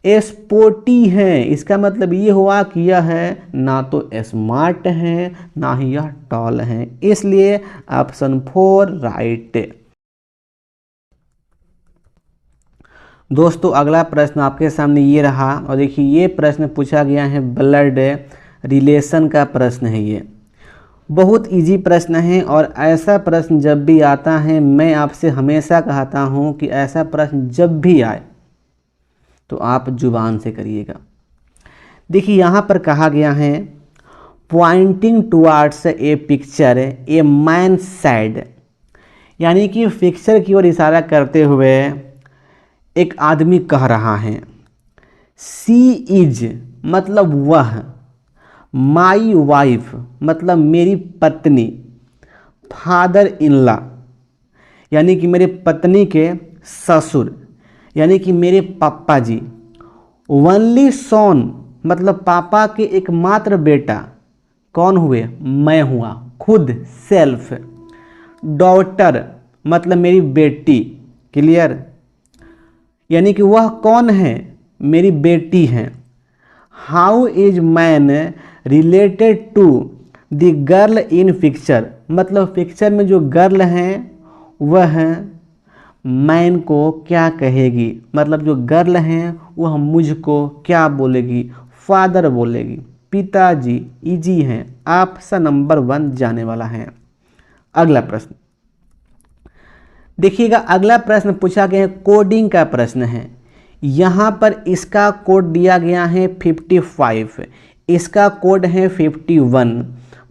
स्पोर्टी है, इसका मतलब ये हुआ कि यह है ना तो स्मार्ट है ना ही यह टॉल है, इसलिए ऑप्शन 4 राइट। दोस्तों अगला प्रश्न आपके सामने ये रहा और देखिए ये प्रश्न पूछा गया है ब्लड रिलेशन का प्रश्न है। ये बहुत इजी प्रश्न है और ऐसा प्रश्न जब भी आता है मैं आपसे हमेशा कहता हूँ कि ऐसा प्रश्न जब भी आए तो आप जुबान से करिएगा। देखिए यहाँ पर कहा गया है pointing towards a picture a man said, यानी कि पिक्चर की ओर इशारा करते हुए एक आदमी कह रहा है सी इज मतलब वह, माई वाइफ मतलब मेरी पत्नी, फादर इन लॉ यानी कि मेरे पत्नी के ससुर यानी कि मेरे पापा जी, ओनली सॉन मतलब पापा के एकमात्र बेटा कौन हुए, मैं हुआ खुद सेल्फ, डॉटर मतलब मेरी बेटी, क्लियर, यानी कि वह कौन है, मेरी बेटी है। How is man related to the girl in picture मतलब पिक्चर में जो गर्ल हैं वह मैन को क्या कहेगी, मतलब जो गर्ल हैं वह मुझको क्या बोलेगी, फादर बोलेगी, पिताजी, इजी हैं, ऑप्शन नंबर 1 जाने वाला है। अगला प्रश्न देखिएगा, अगला प्रश्न पूछा गया है कोडिंग का प्रश्न है। यहाँ पर इसका कोड दिया गया है 55, इसका कोड है 51।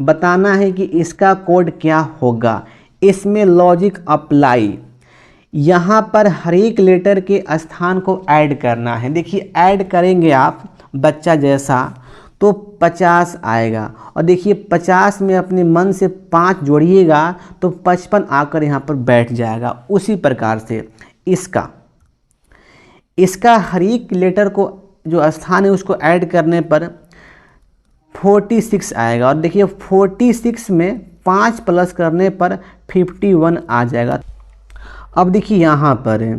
बताना है कि इसका कोड क्या होगा। इसमें लॉजिक अप्लाई, यहाँ पर हर एक लेटर के स्थान को ऐड करना है। देखिए ऐड करेंगे आप बच्चा जैसा तो 50 आएगा और देखिए 50 में अपने मन से 5 जोड़िएगा तो 55 आकर यहाँ पर बैठ जाएगा। उसी प्रकार से इसका हर एक लेटर को जो स्थान है उसको ऐड करने पर 46 आएगा और देखिए 46 में 5 प्लस करने पर 51 आ जाएगा। अब देखिए यहाँ पर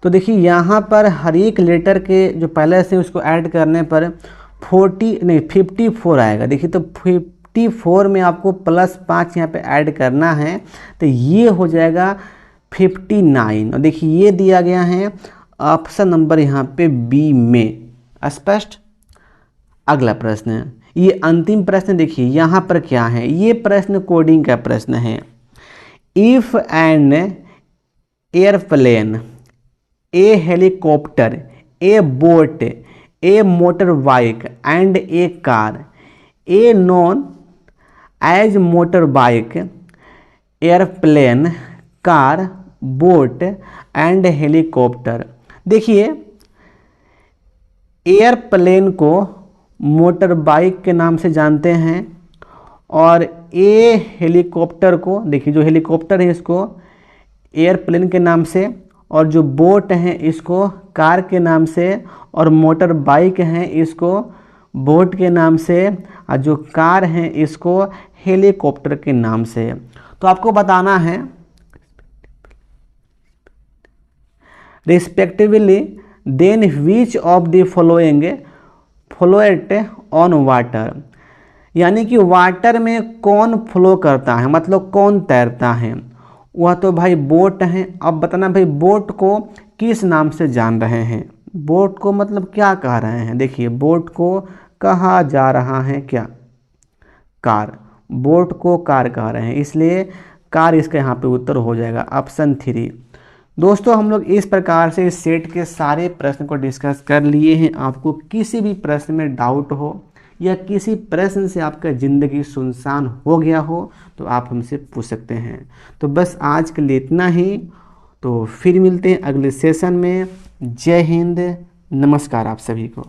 तो देखिए यहाँ पर हर एक लेटर के जो पहले से उसको ऐड करने पर 54 आएगा। देखिए तो 54 में आपको +5 यहाँ पे ऐड करना है तो ये हो जाएगा 59 और देखिए ये दिया गया है ऑप्शन नंबर यहाँ पे बी में। स्पष्ट। अगला प्रश्न है ये अंतिम प्रश्न। देखिए यहाँ पर क्या है, ये प्रश्न कोडिंग का प्रश्न है। If an airplane, a helicopter, a boat, a motor bike and a car, a known as motor bike, airplane, car, boat and helicopter. देखिए एयरप्लेन को मोटर बाइक के नाम से जानते हैं और ए हेलीकॉप्टर को, देखिए जो हेलीकॉप्टर है इसको एयरप्लेन के नाम से और जो बोट है इसको कार के नाम से और मोटर बाइक है इसको बोट के नाम से और जो कार है इसको हेलीकॉप्टर के नाम से। तो आपको बताना है respectively then which of the following float on water, यानी कि वाटर में कौन फ्लो करता है मतलब कौन तैरता है। वह तो भाई बोट है। अब बताना भाई बोट को किस नाम से जान रहे हैं, बोट को मतलब क्या कह रहे हैं। देखिए बोट को कहा जा रहा है क्या, कार, बोट को कार कह रहे हैं इसलिए कार इसका यहाँ पे उत्तर हो जाएगा ऑप्शन 3। दोस्तों हम लोग इस प्रकार से इस सेट के सारे प्रश्न को डिस्कस कर लिए हैं। आपको किसी भी प्रश्न में डाउट हो या किसी प्रश्न से आपका ज़िंदगी सुनसान हो गया हो तो आप हमसे पूछ सकते हैं। तो बस आज के लिए इतना ही, तो फिर मिलते हैं अगले सेशन में। जय हिंद, नमस्कार आप सभी को।